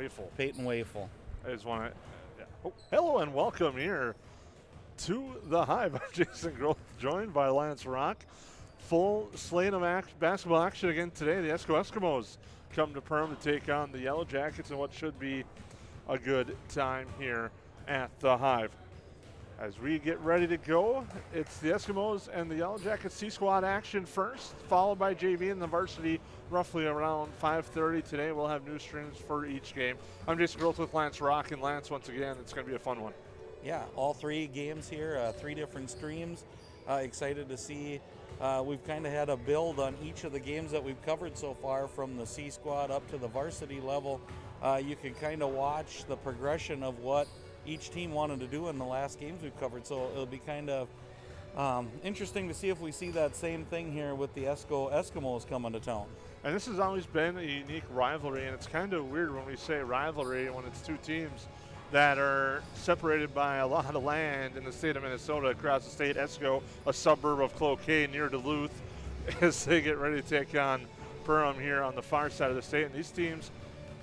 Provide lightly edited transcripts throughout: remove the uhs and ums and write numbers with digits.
Wafel. Peyton Wafel. I just want to. Yeah. Oh, hello and welcome here to the Hive. I'm Jason Groth, joined by Lance Rock. Full slate of basketball action again today. The Esko Eskimos come to Perham to take on the Yellow Jackets in what should be a good time here at the Hive. As we get ready to go, it's the Eskimos and the Yellow Jackets C-Squad action first, followed by JV and the varsity roughly around 5:30 today. We'll have new streams for each game. I'm Jason Groth with Lance Rock, and Lance, once again, it's going to be a fun one. Yeah, all three games here, 3 different streams. Excited to see. We've kind of had a build on each of the games that we've covered so far, from the C-Squad up to the varsity level. You can kind of watch the progression of what each team wanted to do in the last games we've covered. So it'll be kind of interesting to see if we see that same thing here with the Eskimos coming to town. And this has always been a unique rivalry, and it's kind of weird when we say rivalry when it's two teams that are separated by a lot of land in the state of Minnesota across the state. Esko, a suburb of Cloquet near Duluth, as they get ready to take on Perham here on the far side of the state. And these teams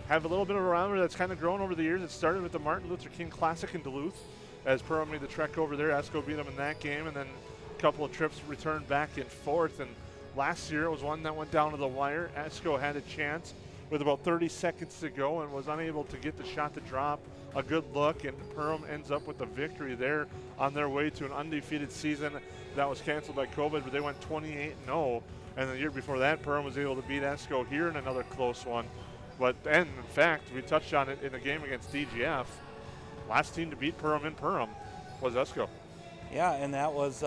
have a little bit of a rivalry that's kind of grown over the years. It started with the Martin Luther King Classic in Duluth, as Perham made the trek over there. Esko beat them in that game, and then a couple of trips returned back and forth. And last year it was one that went down to the wire. Esko had a chance with about 30 seconds to go and was unable to get the shot to drop. A good look, and Perham ends up with a victory there on their way to an undefeated season that was canceled by COVID, but they went 28-0. And the year before that, Perham was able to beat Esko here in another close one. And in fact, we touched on it in the game against DGF. Last team to beat Perham in Perham was Esko. Yeah, and that was,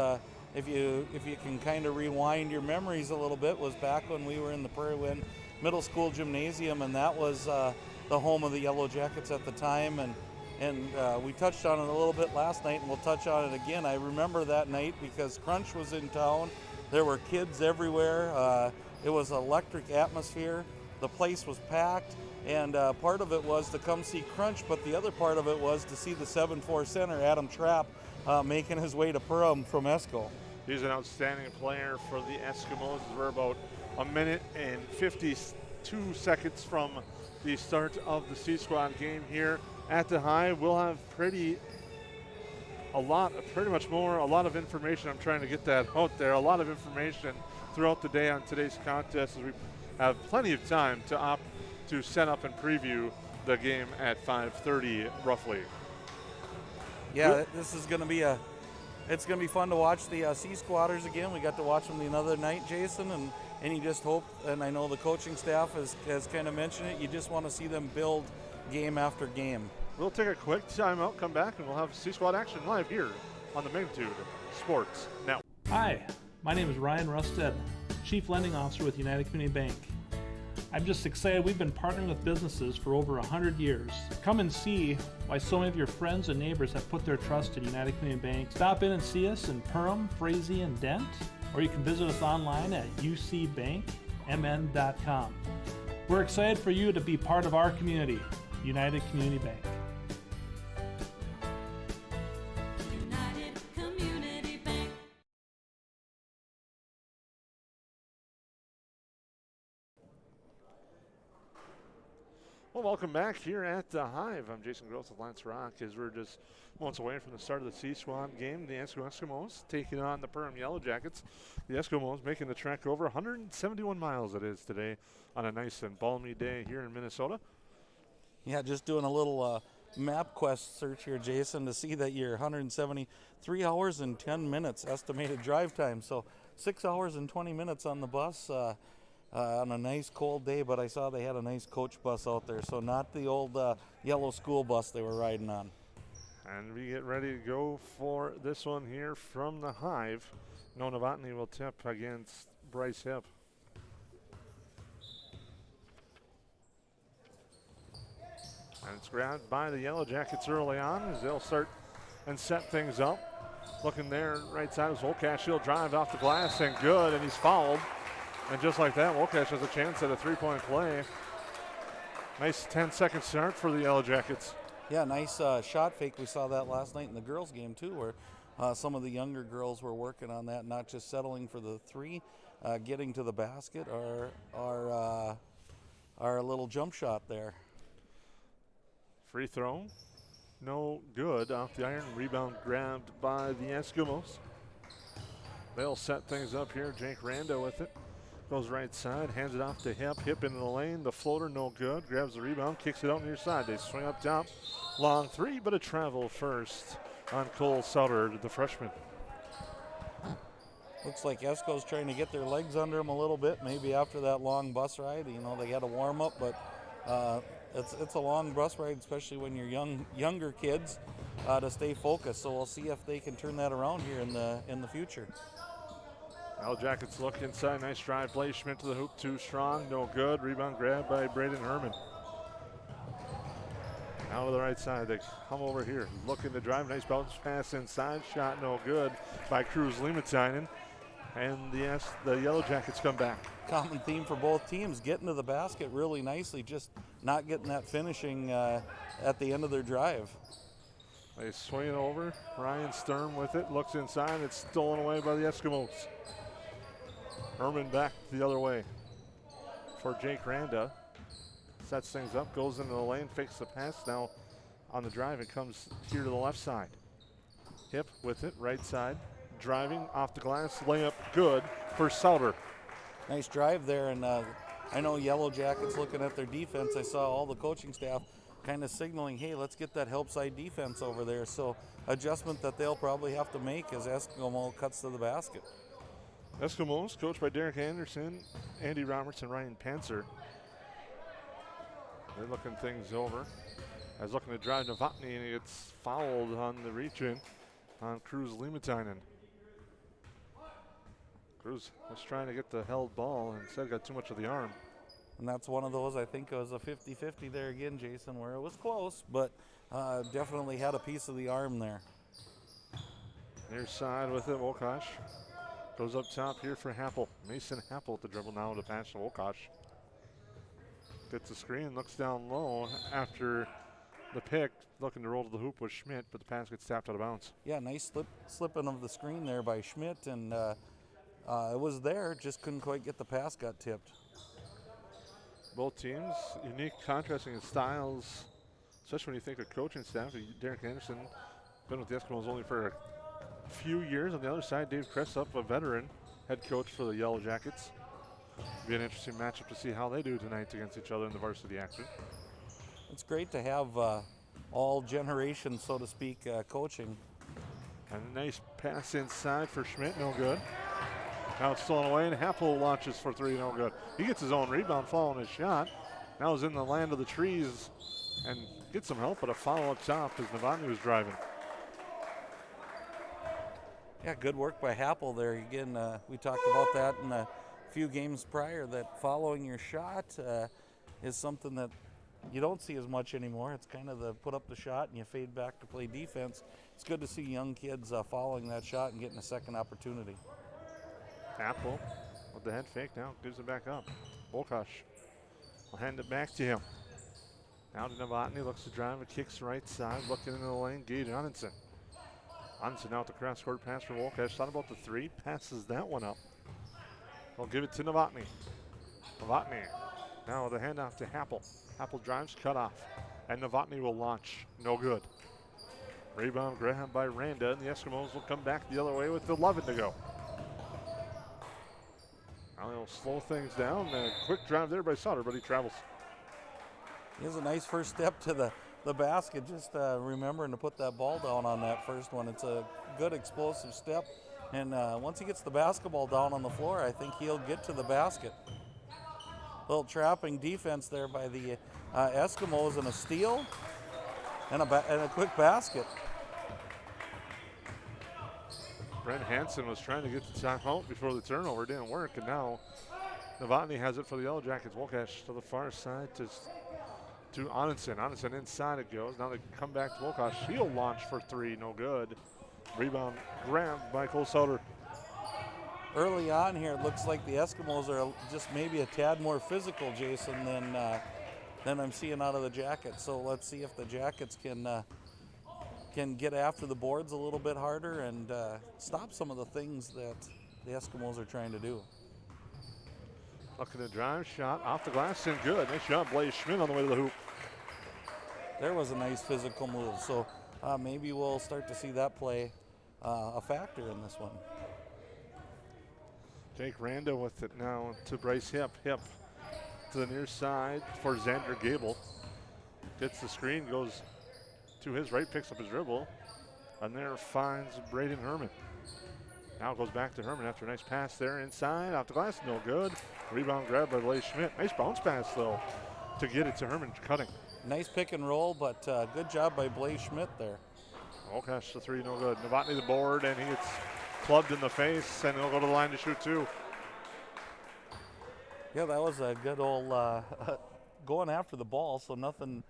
if you can kind of rewind your memories a little bit, was back when we were in the Prairie Wind Middle School Gymnasium, and that was the home of the Yellow Jackets at the time. And we touched on it a little bit last night, and we'll touch on it again. I remember that night because Crunch was in town. There were kids everywhere. It was an electric atmosphere. The place was packed, and part of it was to come see Crunch, but the other part of it was to see the 7'4" center, Adam Trapp, making his way to Perham from Esko. He's an outstanding player for the Eskimos. We're about a minute and 52 seconds from the start of the C-Squad game here at the Hive. We'll have a lot of information. I'm trying to get that out there. A lot of information throughout the day on today's contest, as we have plenty of time to opt to set up and preview the game at 5:30 roughly. Yeah, this is going to be it's going to be fun to watch the C-Squatters again. We got to watch them the other night, Jason, and you just hope, and I know the coaching staff has kind of mentioned it, you just want to see them build game after game. We'll take a quick timeout, come back, and we'll have C-Squad action live here on the Magnitude Sports Network. Hi, my name is Ryan Rusted, Chief Lending Officer with United Community Bank. I'm just excited. We've been partnering with businesses for over 100 years. Come and see why so many of your friends and neighbors have put their trust in United Community Bank. Stop in and see us in Perham, Frazee, and Dent, or you can visit us online at ucbankmn.com. We're excited for you to be part of our community, United Community Bank. Well, welcome back here at the Hive. I'm Jason Groth with Lance Rock, as we're just months away from the start of the C-Squad game. The Esko Eskimos taking on the Perham Yellow Jackets. The Eskimos making the trek over 171 miles it is today on a nice and balmy day here in Minnesota. Yeah, just doing a little MapQuest search here, Jason, to see that you're 173 hours and 10 minutes estimated drive time. So 6 hours and 20 minutes on the bus. On a nice cold day, but I saw they had a nice coach bus out there, so not the old yellow school bus they were riding on. And we get ready to go for this one here from the Hive. Noah Novotny will tip against Bryce Hipp. And it's grabbed by the Yellow Jackets early on as they'll start and set things up. Looking there, right side is Volkash. He'll drive off the glass and good, and he's fouled. And just like that, Volkash has a chance at a three-point play. Nice 10-second start for the Yellow Jackets. Yeah, nice shot fake. We saw that last night in the girls' game, too, where some of the younger girls were working on that, not just settling for the three, getting to the basket, or a little jump shot there. Free throw. No good. Off the iron. Rebound grabbed by the Eskimos. They'll set things up here. Jake Randa with it. Goes right side. Hands it off to Hip. Hip into the lane. The floater no good. Grabs the rebound. Kicks it out near side. They swing up top. Long three, but a travel first on Cole Sutter, the freshman. Looks like Esko's trying to get their legs under them a little bit. Maybe after that long bus ride, you know, they got to warm up, but it's a long bus ride, especially when you're younger kids, to stay focused. So we'll see if they can turn that around here in the future. Yellow Jackets look inside. Nice drive play. Schmidt to the hoop. Too strong. No good. Rebound grab by Braden Herman. Now to the right side. They come over here. Looking to drive. Nice bounce pass inside. Shot no good by Cruz Limatinen. And the Yellow Jackets come back. Common theme for both teams, getting to the basket really nicely, just not getting that finishing at the end of their drive. They swing it over. Ryan Sturm with it. Looks inside. It's stolen away by the Eskimos. Herman back the other way for Jake Randa. Sets things up, goes into the lane, fakes the pass. Now on the drive, it comes here to the left side. Hip with it, right side. Driving off the glass, layup good for Sauter. Nice drive there, and I know Yellow Jackets looking at their defense. I saw all the coaching staff kind of signaling, hey, let's get that help side defense over there. So adjustment that they'll probably have to make as Eskimo cuts to the basket. Eskimos, coached by Derek Anderson, Andy Roberts, and Ryan Panzer. They're looking things over. As looking to drive Novotny, and he gets fouled on the reach-in on Cruz Limatinen. Cruz was trying to get the held ball and instead got too much of the arm. And that's one of those, I think it was a 50-50 there again, Jason, where it was close, but definitely had a piece of the arm there. Near side with it, Wokash. Goes up top here for Happel. Mason Happel at the dribble now to pass to Wokash. Gets the screen, looks down low after the pick, looking to roll to the hoop with Schmidt, but the pass gets tapped out of bounds. Yeah, nice slipping of the screen there by Schmidt, and it was there, just couldn't quite get the pass, got tipped. Both teams, unique, contrasting in styles, especially when you think of coaching staff. Derek Anderson, been with the Eskimos only for a few years. On the other side, Dave Cressup, a veteran head coach for the Yellow Jackets. Be an interesting matchup to see how they do tonight against each other in the varsity action. It's great to have all generations, so to speak, coaching. And a nice pass inside for Schmidt, no good. Now it's stolen away, and Happel launches for three, no good. He gets his own rebound following his shot. Now he's in the land of the trees and gets some help, but a foul up top because Novotny was driving. Yeah, good work by Happel there. Again, we talked about that in a few games prior, that following your shot is something that you don't see as much anymore. It's kind of the put up the shot and you fade back to play defense. It's good to see young kids following that shot and getting a second opportunity. Happel with the head fake now, gives it back up. Wokash will hand it back to him. Now to Novotny, looks to drive, it kicks right side, looking into the lane, Gage Onenson. Onenson now with the cross court pass for Wokash. Thought about the three, passes that one up. They'll give it to Novotny. Novotny now with a handoff to Happel. Happel drives, cut off, and Novotny will launch. No good. Rebound grabbed by Randa, and the Eskimos will come back the other way with 11 to go. Now they'll slow things down. A quick drive there by Sutter, but he travels. He has a nice first step to the basket, just remembering to put that ball down on that first one. It's a good explosive step, and once he gets the basketball down on the floor, I think he'll get to the basket. Little trapping defense there by the Eskimos, and a steal and a quick basket. Brent Hansen was trying to get the timeout before the turnover, didn't work, and now Novotny has it for the Yellow Jackets. Wokash to the far side to Onenson. Onenson inside it goes. Now they come back to Wokash. He'll launch for three, no good. Rebound grabbed by Cole Sutter. Early on here, it looks like the Eskimos are just maybe a tad more physical, Jason, than I'm seeing out of the Jackets. So let's see if the Jackets can get after the boards a little bit harder and stop some of the things that the Eskimos are trying to do. Looking to drive, shot off the glass and good. Nice shot, Blaze Schmidt on the way to the hoop. there was a nice physical move. So maybe we'll start to see that play a factor in this one. Jake Randa with it now to Bryce Hip. Hip to the near side for Xander Gable. Gets the screen, goes to his right, picks up his dribble, and there finds Braden Herman. Now goes back to Herman after a nice pass there inside, off the glass, no good. Rebound grab by Blaze Schmidt. Nice bounce pass though to get it to Herman cutting. Nice pick and roll, but good job by Blaze Schmidt there. Oh gosh, the three no good. Novotny the board, and he gets clubbed in the face, and he'll go to the line to shoot two. Yeah, that was a good old going after the ball, so nothing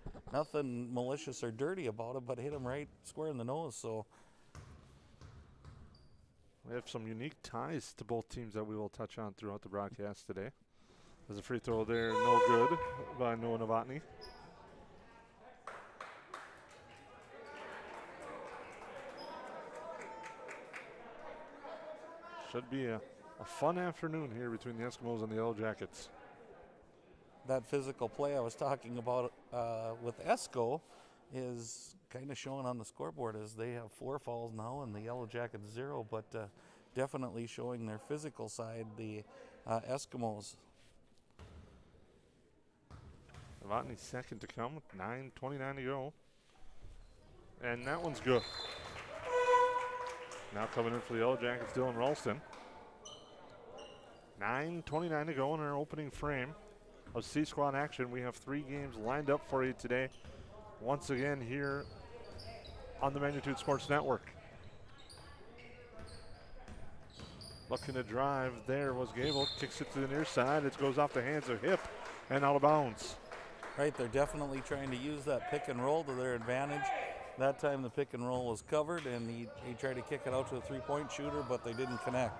malicious or dirty about it, but hit him right square in the nose. So we have some unique ties to both teams that we will touch on throughout the broadcast today. There's a free throw there, no good by Noah Novotny. Should be a fun afternoon here between the Eskimos and the Yellow Jackets. That physical play I was talking about with Esko is kind of showing on the scoreboard as they have 4 fouls now and the Yellow Jackets 0, but definitely showing their physical side, the Eskimos. Novotny's second to come with 9:29 to go. And that one's good. Now coming in for the Yellow Jackets, Dylan Ralston. 9:29 to go in our opening frame of C-Squad action. We have 3 games lined up for you today. Once again here on the Magnitude Sports Network. Looking to drive there was Gable. Kicks it to the near side. It goes off the hands of Hip and out of bounds. Right, they're definitely trying to use that pick and roll to their advantage. That time the pick and roll was covered, and he tried to kick it out to a three-point shooter, but they didn't connect.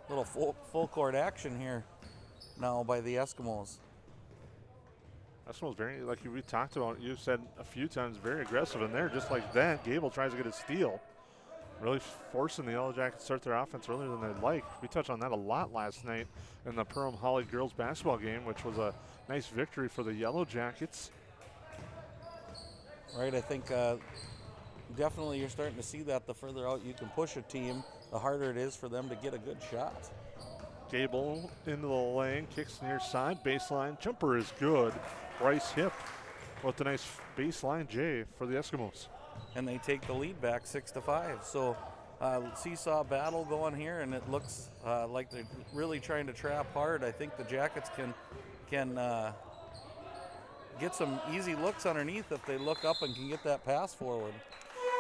Little full court action here now by the Eskimos. Eskimos very, like we talked about, you said a few times, very aggressive in there. Just like that, Gable tries to get a steal. Really forcing the Yellow Jackets to start their offense earlier than they'd like. We touched on that a lot last night in the Perham Holly girls basketball game, which was a nice victory for the Yellow Jackets. Right, I think definitely you're starting to see that the further out you can push a team, the harder it is for them to get a good shot. Gable into the lane, kicks near side, baseline, jumper is good. Bryce Hip with a nice baseline J for the Eskimos. And they take the lead back 6-5. So seesaw battle going here, and it looks like they're really trying to trap hard. I think the Jackets can get some easy looks underneath if they look up and can get that pass forward.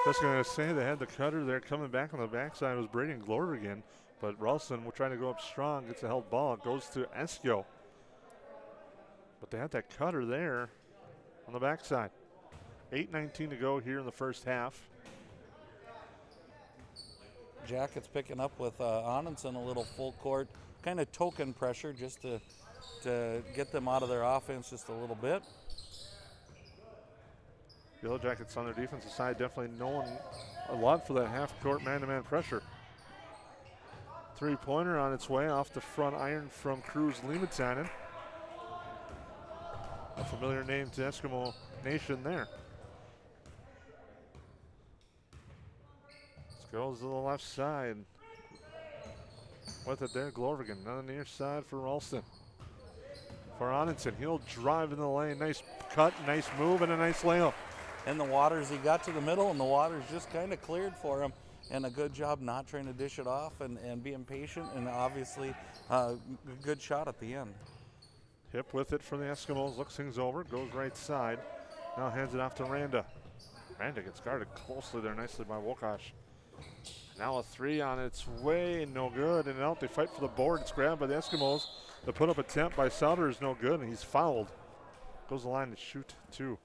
Just going to say they had the cutter there coming back on the backside was Braden Glorvigan, but Ralston will try to go up strong, gets a held ball, goes to Esko. But they had that cutter there on the backside. 8:19 to go here in the first half. Jackets picking up with Anundson a little full court, kind of token pressure just to get them out of their offense just a little bit. Yellow Jackets on their defensive side definitely knowing a lot for that half-court man-to-man pressure. Three-pointer on its way off the front iron from Cruz Limitanen. A familiar name to Eskimo Nation there. This goes to the left side. With it there, Glorvigan on the near side for Ralston. For Anundson, he'll drive in the lane. Nice cut, nice move, and a nice layup. And the Waters, he got to the middle, and the Waters just kind of cleared for him. And a good job not trying to dish it off and being patient, and obviously a good shot at the end. Hip with it for the Eskimos, looks things over, goes right side. Now hands it off to Randa. Randa gets guarded closely there nicely by Wokash. Now a three on its way, no good, and out they fight for the board. It's grabbed by the Eskimos. The put-up attempt by Sauter is no good, and he's fouled. Goes the line to shoot two.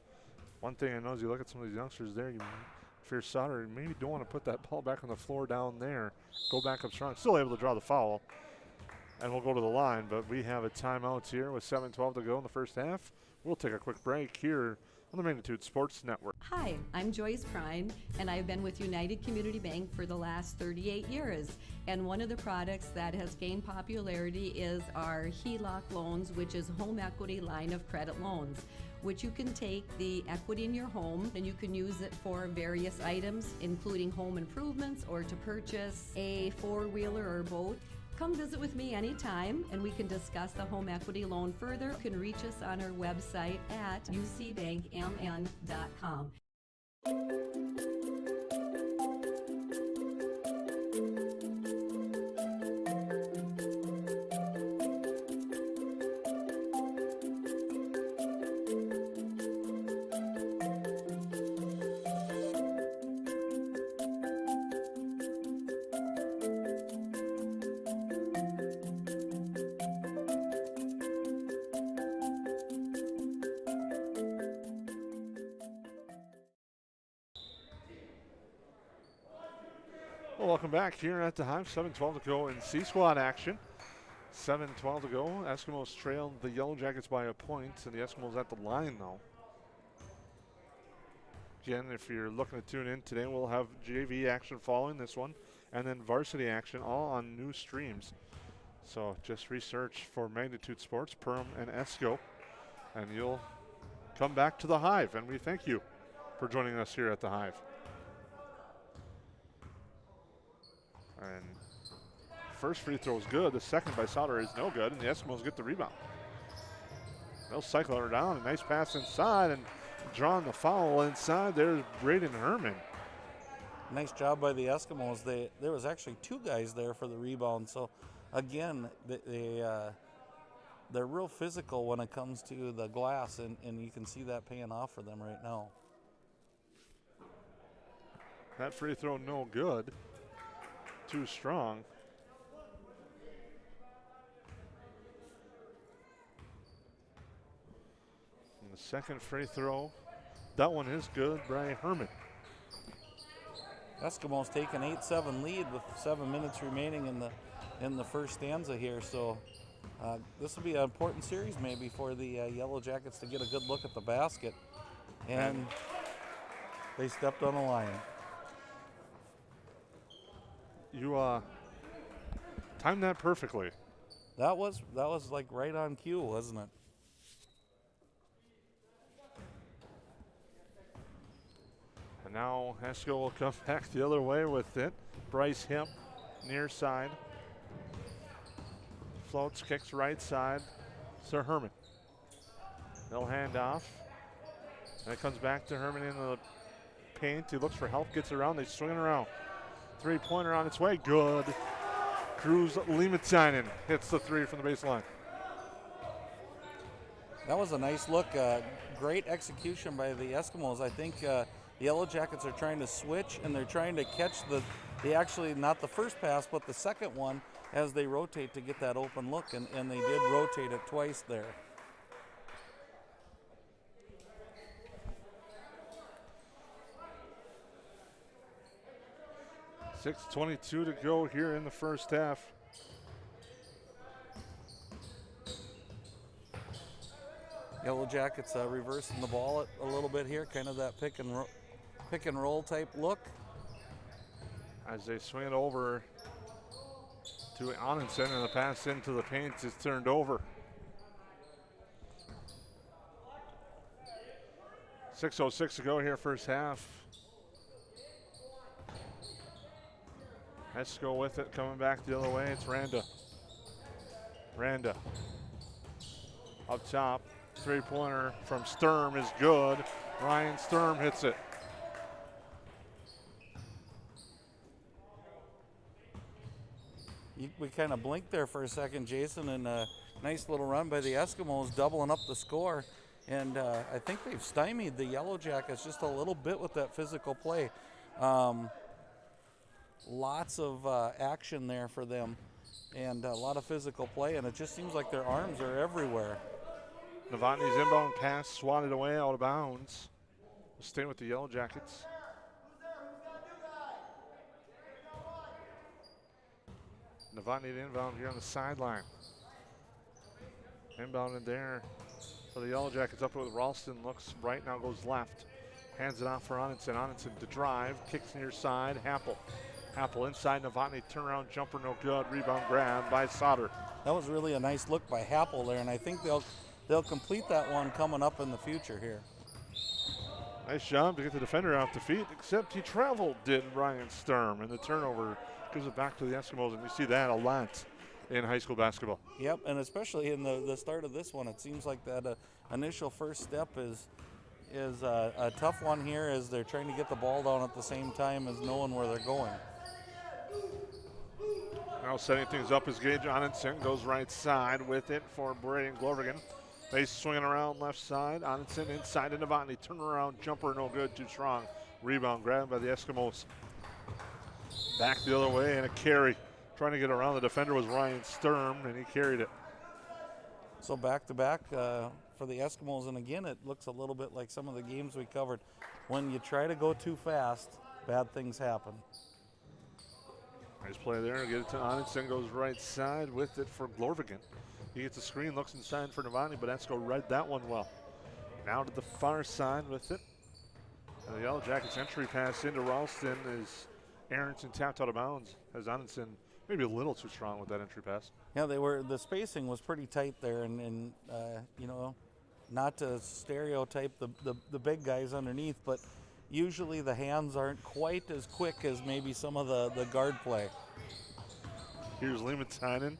One thing I know is you look at some of these youngsters there, if you're Sauter, you maybe don't want to put that ball back on the floor down there. Go back up strong. Still able to draw the foul. And we'll go to the line, but we have a timeout here with 7:12 to go in the first half. We'll take a quick break here on the Magnitude Sports Network. Hi, I'm Joyce Prime, and I've been with United Community Bank for the last 38 years. And one of the products that has gained popularity is our HELOC loans, which is home equity line of credit loans. which you can take the equity in your home and you can use it for various items, including home improvements or to purchase a four-wheeler or boat. Come visit with me anytime and we can discuss the home equity loan further. You can reach us on our website at ucbankmn.com. Well, welcome back here at the Hive. 7:12 to go in C-Squad action. 7:12 to go. Eskimos trailed the Yellow Jackets by a point, and the Eskimos at the line now. Again, if you're looking to tune in today, we'll have JV action following this one, and then varsity action all on new streams. So just research for Magnitude Sports, Perham and Esko, and you'll come back to the Hive, and we thank you for joining us here at the Hive. And first free throw is good. The second by Sauter is no good, and the Eskimos get the rebound. They'll cycle her down. A nice pass inside, and drawing the foul inside. There's Braden Herman. Nice job by the Eskimos. There was actually two guys there for the rebound. So, again, they're real physical when it comes to the glass, and you can see that paying off for them right now. That free throw no good. Too strong. And the second free throw, that one is good by Herman. Eskimos take an 8-7 lead with 7 minutes remaining in the first stanza here. So this will be an important series maybe for the Yellow Jackets to get a good look at the basket. And they stepped on the line. You timed that perfectly. That was like right on cue, wasn't it? And now Esko will come back the other way with it. Bryce Hemp, near side. Floats, kicks right side. Sir Herman. They'll hand off. And it comes back to Herman in the paint. He looks for help, gets around, they swing it around. Three-pointer on its way, good. Cruz Limatinen hits the three from the baseline. That was a nice look. Great execution by the Eskimos. I think the Yellow Jackets are trying to switch, and they're trying to catch the actually not the first pass, but the second one as they rotate to get that open look, and they did rotate it twice there. .6:22 to go here in the first half. Yellow Jackets reversing the ball a little bit here, kind of that pick and roll type look. As they swing it over to Anundsen, and the pass into the paint is turned over. 6:06 to go here first half. Esko with it, coming back the other way. It's Randa. Randa. Up top, three-pointer from Sturm is good. Ryan Sturm hits it. We kind of blinked there for a second, Jason, and a nice little run by the Eskimos, doubling up the score. And I think they've stymied the Yellow Jackets just a little bit with that physical play. Lots of action there for them, and a lot of physical play, and it just seems like their arms are everywhere. Novotny's inbound pass swatted away out of bounds. We'll stay with the Yellow Jackets. Novotny to inbound here on the sideline. Inbound in there. So the Yellow Jackets up with Ralston, looks right, now goes left. Hands it off for Anundsen. Anundsen to drive, kicks near side, Happel. Happel inside, Novotny, turnaround jumper, no good. Rebound grab by Sauter. That was really a nice look by Happel there, and I think they'll they'll complete that one coming up in the future here. Nice job to get the defender off the feet, except he traveled, did Ryan Sturm, and the turnover gives it back to the Eskimos, and we see that a lot in high school basketball. Yep, and especially in the start of this one, it seems like that initial first step is a tough one here as they're trying to get the ball down at the same time as knowing where they're going. Now setting things up is Gage Onenson, goes right side with it for Braden Glovergan. They swinging around left side. Onenson inside to Novotny. Turn around jumper, no good, too strong. Rebound grabbed by the Eskimos. Back the other way and a carry. Trying to get around the defender was Ryan Sturm, and he carried it. So back to back for the Eskimos, and again, it looks a little bit like some of the games we covered. When you try to go too fast, bad things happen. Nice play there. Get it to Onenson. Goes right side with it for Glorvigan. He gets a screen, looks inside for Novotny, but Esko read that one well. Now to the far side with it. And the Yellow Jackets entry pass into Ralston is Aronson tapped out of bounds as Onenson maybe a little too strong with that entry pass. Yeah, the spacing was pretty tight there, and you know, not to stereotype the big guys underneath, but usually the hands aren't quite as quick as maybe some of the guard play. Here's Lehman-Tynan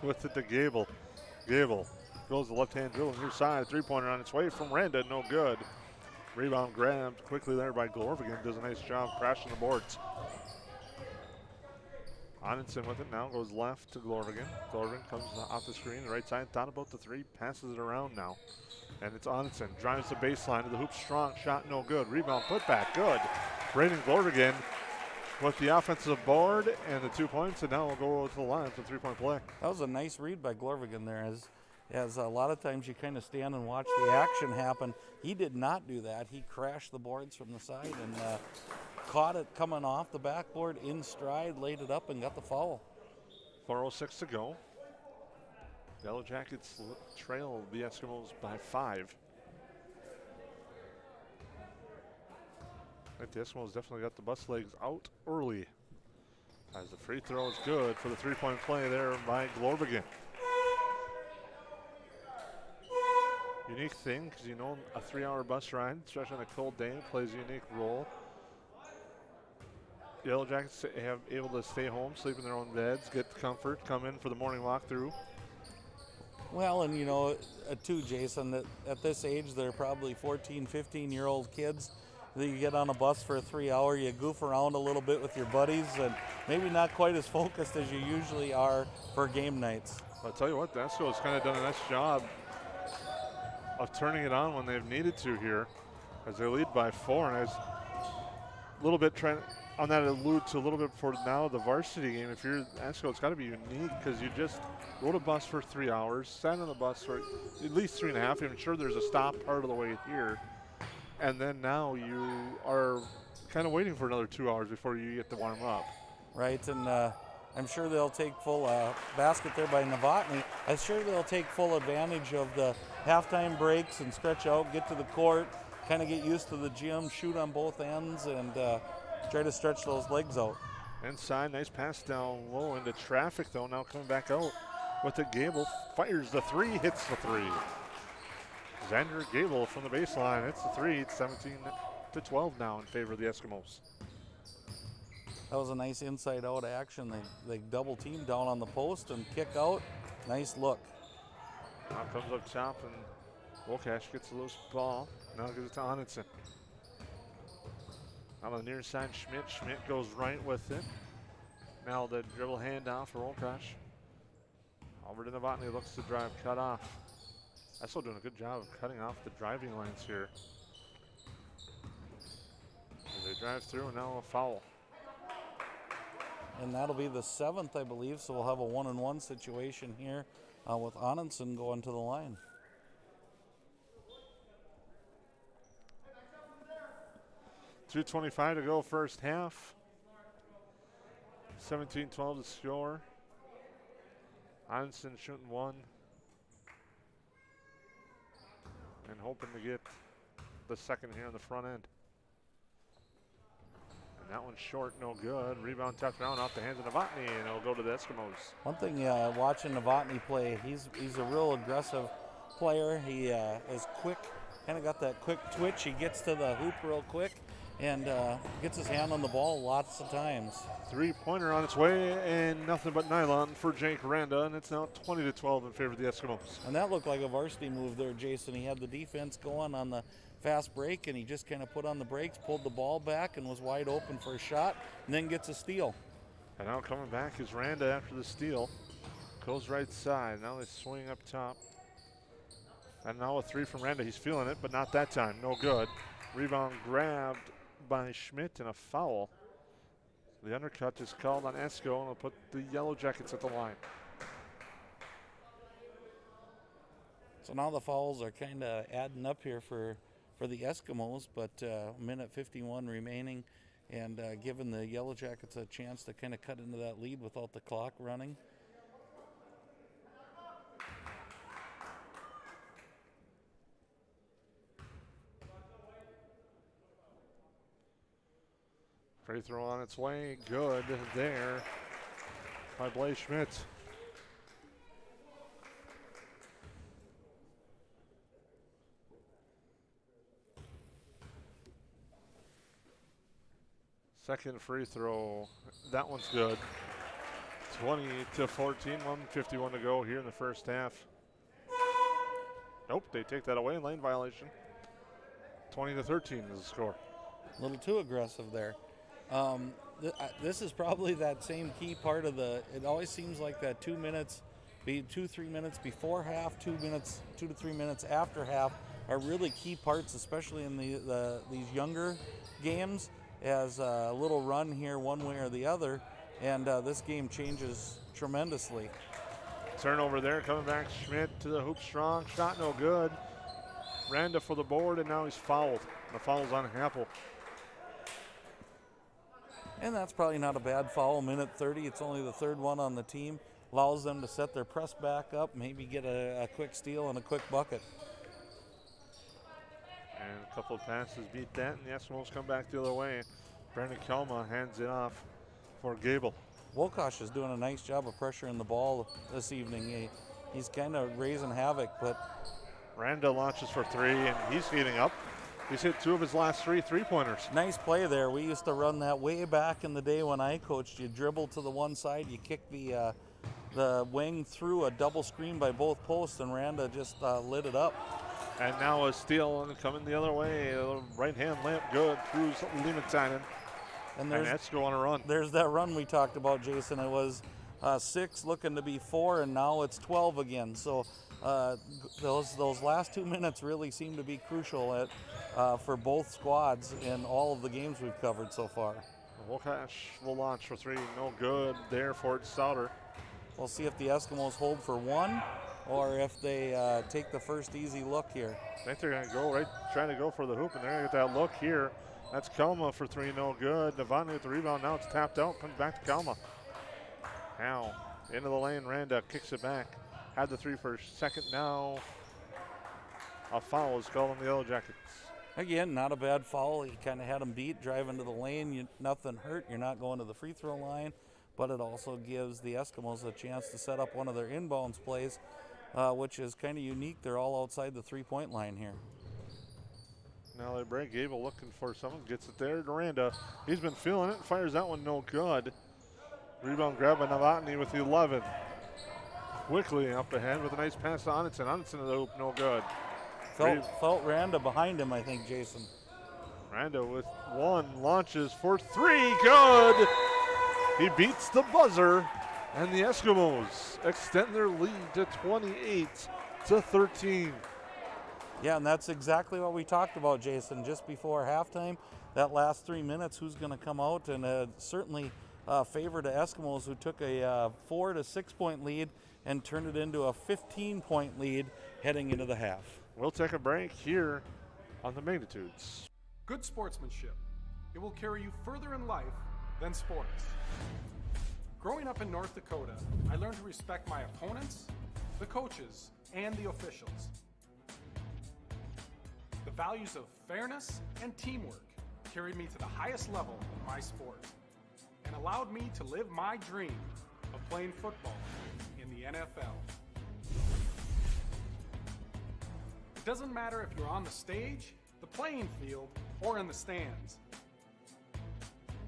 with it to Gable. Gable goes the left-hand dribble near side. Three-pointer on its way from Randa, no good. Rebound grabbed quickly there by Glorvigan. Does a nice job crashing the boards. Onenson with it now, goes left to Glorvigan. Glorvigan comes off the screen, right side, thought about the three, passes it around now. And it's Onenson, drives the baseline to the hoop, strong shot, no good. Rebound, put back, good. Braden Glorvigan with the offensive board and the 2 points, and now we'll go to the line for three-point play. That was a nice read by Glorvigan there, as a lot of times you kind of stand and watch the action happen. He did not do that. He crashed the boards from the side and caught it coming off the backboard in stride, laid it up, and got the foul. 4:06 to go. Yellow Jackets trail the Eskimos by 5. I think the Eskimos definitely got the bus legs out early, as the free throw is good for the three-point play there by Glorvigan. Unique thing, because you know a 3-hour bus ride, especially on a cold day, plays a unique role. Yellow Jackets have able to stay home, sleep in their own beds, get comfort, come in for the morning walkthrough. Well, and you know, too, Jason, that at this age, they're probably 14, 15-year-old kids. That you get on a bus for a 3-hour, you goof around a little bit with your buddies, and maybe not quite as focused as you usually are for game nights. I'll tell you what, Esko's kind of done a nice job of turning it on when they've needed to here, as they lead by 4. And I was a little bit trying on that allude to a little bit for now the varsity game. If you're Esko, it's got to be unique because you just rode a bus for 3 hours, sat on the bus for at least 3.5. I'm sure there's a stop part of the way here, and then now you are kind of waiting for another 2 hours before you get to warm up. Right, and I'm sure they'll take full basket there by Novotny. I'm sure they'll take full advantage of the halftime breaks and stretch out, get to the court, kind of get used to the gym, shoot on both ends, and try to stretch those legs out. Inside, nice pass down low into traffic though. Now coming back out with it, Gable fires the three, hits the three. Xander Gable from the baseline, hits the three. It's 17-12 now in favor of the Eskimos. That was a nice inside-out action. They double team down on the post and kick out. Nice look. Now comes up top and Wokash gets a loose ball. Now gives it to Onenson. On the near side, Schmidt. Schmidt goes right with it. Now the dribble handoff for Wokash. Over to Novotny, looks to drive, cut off. Esko doing a good job of cutting off the driving lanes here. They drive through and now a foul. And that'll be the 7th, I believe, so we'll have a 1-and-1 situation here with Onenson going to the line. .225 to go first half. 17-12 to score. Onenson shooting one. And hoping to get the second here on the front end. And that one's short, no good. Rebound tapped around off the hands of Novotny, and it'll go to the Eskimos. One thing watching Novotny play, he's a real aggressive player. He is quick, kind of got that quick twitch. He gets to the hoop real quick and gets his hand on the ball lots of times. Three-pointer on its way, and nothing but nylon for Jake Randa, and it's now 20-12 in favor of the Eskimos. And that looked like a varsity move there, Jason. He had the defense going on the fast break, and he just kind of put on the brakes, pulled the ball back, and was wide open for a shot, and then gets a steal. And now coming back is Randa after the steal. Goes right side. Now they swing up top. And now a three from Randa. He's feeling it, but not that time. No good. Rebound grabbed by Schmidt and a foul. The undercut is called on Esko, and will put the Yellow Jackets at the line. So now the fouls are kind of adding up here for the Eskimos, but minute 51 remaining, and giving the Yellow Jackets a chance to kind of cut into that lead without the clock running. Free throw on its way. Good there by Blaze Schmidt. Second free throw. That one's good. 20-14, 1:51 to go here in the first half. Nope, they take that away. Lane violation. 20-13 is the score. A little too aggressive there. This is probably that same key part of it always seems like that 2 minutes, 2-3 minutes before half, 2 to 3 minutes after half are really key parts, especially in these younger games, as a little run here one way or the other, and this game changes tremendously. Turnover there, coming back Schmidt to the hoop strong, shot no good. Randa for the board, and now he's fouled. The foul's on Happel. And that's probably not a bad foul. Minute 30, it's only the third one on the team. Allows them to set their press back up, maybe get a quick steal and a quick bucket. And a couple of passes beat that, and the Eskimos come back the other way. Brandon Kelma hands it off for Gable. Wolkosh is doing a nice job of pressuring the ball this evening. He's kind of raising havoc, but Randa launches for three, and he's heating up. He's hit 2 of his last 3 three-pointers. Nice play there. We used to run that way back in the day when I coached. You dribble to the one side, you kick the wing through a double screen by both posts, and Randa just lit it up. And now a steal and coming the other way. Right-hand layup good through Liementainen. And Esko on a run. There's that run we talked about, Jason. It was 6 looking to be 4, and now it's 12 again. So those last 2 minutes really seem to be crucial for both squads in all of the games we've covered so far. Wolkosh will launch for 3. No good there for Sauter. We'll see if the Eskimos hold for 1 or if they take the first easy look here. I think they're going to go trying to go for the hoop, and they're going to get that look here. That's Kelma for 3, no good. Navani with the rebound, now it's tapped out, comes back to Kelma. Now, into the lane, Randa kicks it back. Had the 3 for a second, now a foul is called on the Yellow Jackets. Again, not a bad foul. He kind of had him beat, driving to the lane. Nothing hurt. You're not going to the free throw line, but it also gives the Eskimos a chance to set up one of their inbounds plays, which is kind of unique. They're all outside the three-point line here. Now they break. Gable looking for someone, gets it there. Randa, he's been feeling it, fires that one no good. Rebound grab by Novotny with the 11. Quickly up ahead with a nice pass to Onitson. Onitson to the hoop, no good. Felt Randa behind him, I think, Jason. Randa with 1, launches for 3, good! He beats the buzzer, and the Eskimos extend their lead to 28-13. Yeah, and that's exactly what we talked about, Jason, just before halftime. That last 3 minutes, who's going to come out, and certainly favored the Eskimos, who took a 4 to 6 point lead and turned it into a 15-point lead heading into the half. We'll take a break here on the Magnitudes. Good sportsmanship. It will carry you further in life than sports. Growing up in North Dakota, I learned to respect my opponents, the coaches, and the officials. The values of fairness and teamwork carried me to the highest level of my sport and allowed me to live my dream of playing football in the NFL. It doesn't matter if you're on the stage, the playing field, or in the stands.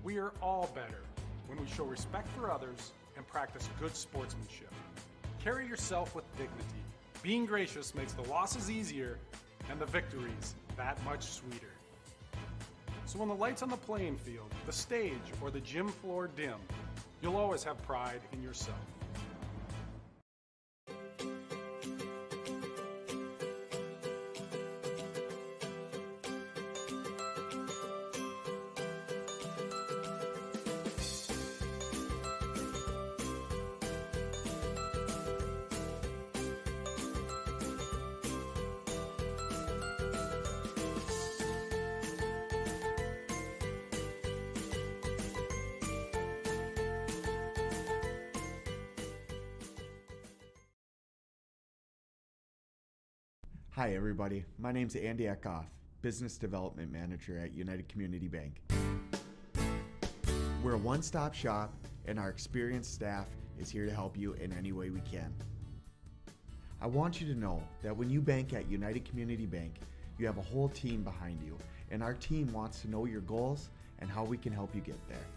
We are all better when we show respect for others and practice good sportsmanship. Carry yourself with dignity. Being gracious makes the losses easier and the victories that much sweeter. So when the lights on the playing field, the stage, or the gym floor dim, you'll always have pride in yourself. Hi everybody, my name's Andy Eckhoff, Business Development Manager at United Community Bank. We're a one-stop shop and our experienced staff is here to help you in any way we can. I want you to know that when you bank at United Community Bank, you have a whole team behind you, and our team wants to know your goals and how we can help you get there.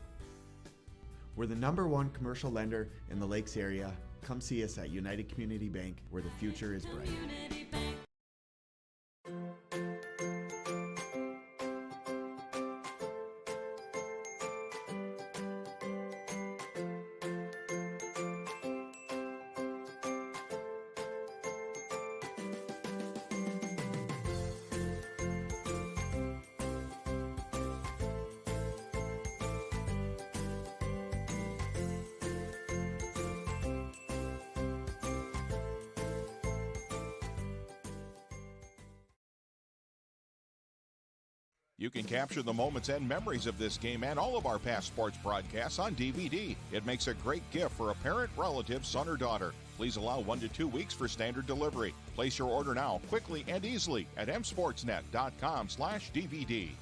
We're the #1 commercial lender in the Lakes area. Come see us at United Community Bank, where the future is bright. You can capture the moments and memories of this game and all of our past sports broadcasts on DVD. It makes a great gift for a parent, relative, son, or daughter. Please allow 1 to 2 weeks for standard delivery. Place your order now, quickly and easily at msportsnet.com/DVD.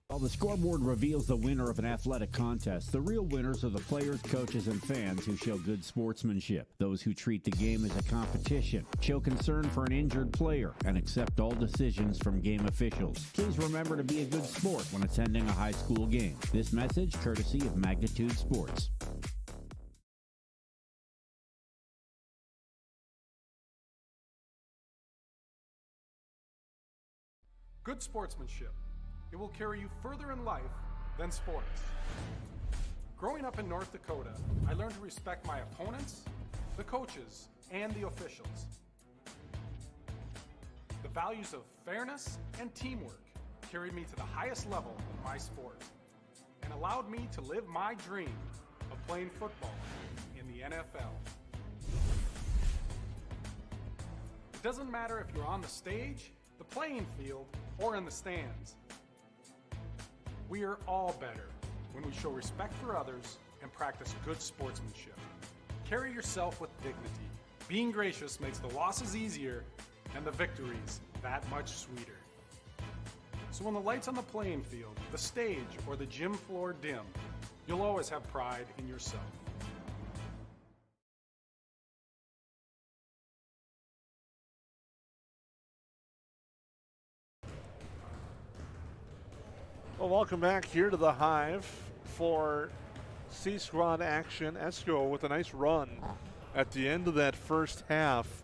While the scoreboard reveals the winner of an athletic contest, the real winners are the players, coaches, and fans who show good sportsmanship. Those who treat the game as a competition, show concern for an injured player, and accept all decisions from game officials. Please remember to be a good sport when attending a high school game. This message courtesy of Magnitude Sports. Good sportsmanship. It will carry you further in life than sports. Growing up in North Dakota, I learned to respect my opponents, the coaches, and the officials. The values of fairness and teamwork carried me to the highest level in my sport and allowed me to live my dream of playing football in the NFL. It doesn't matter if you're on the stage, the playing field, or in the stands. We are all better when we show respect for others and practice good sportsmanship. Carry yourself with dignity. Being gracious makes the losses easier and the victories that much sweeter. So when the lights on the playing field, the stage, or the gym floor dim, you'll always have pride in yourself. Well, welcome back here to the Hive for C Squad action. Esko with a nice run at the end of that first half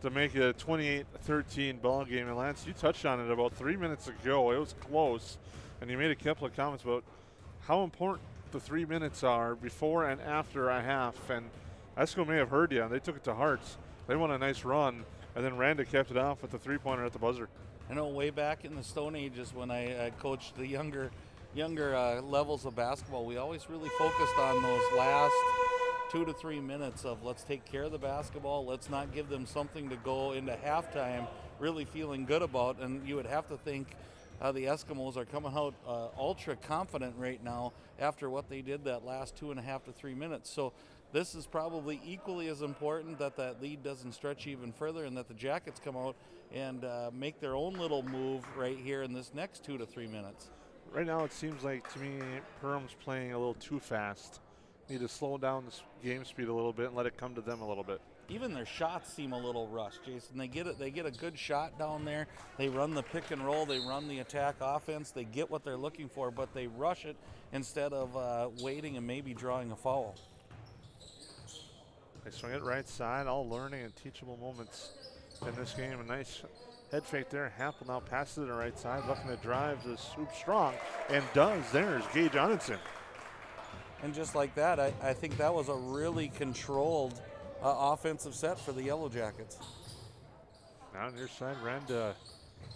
to make it a 28-13 ball game. And Lance, you touched on it about 3 minutes ago. It was close, and you made a couple of comments about how important the 3 minutes are before and after a half. And Esko may have heard you, and they took it to heart. They won a nice run, and then Randa kept it off with the three-pointer at the buzzer. I know way back in the Stone Ages when I coached the younger levels of basketball, we always really focused on those last 2 to 3 minutes of let's take care of the basketball, let's not give them something to go into halftime really feeling good about. And you would have to think the Eskimos are coming out ultra confident right now after what they did that last 2.5 to 3 minutes. So this is probably equally as important that lead doesn't stretch even further and that the Jackets come out and make their own little move right here in this next 2 to 3 minutes. Right now it seems like to me Perham's playing a little too fast. need to slow down this game speed a little bit and let it come to them a little bit. Even their shots seem a little rushed, Jason. They get a good shot down there. They run the pick and roll. They run the attack offense. They get what they're looking for, but they rush it instead of waiting and maybe drawing a foul. They swing it right side, all learning and teachable moments in this game. A nice head fake there. Happel now passes to the right side, looking to drive to swoop strong, and does. There's Gage Jonathan. And just like that, I think that was a really controlled offensive set for the Yellow Jackets. Now on your side, Renda,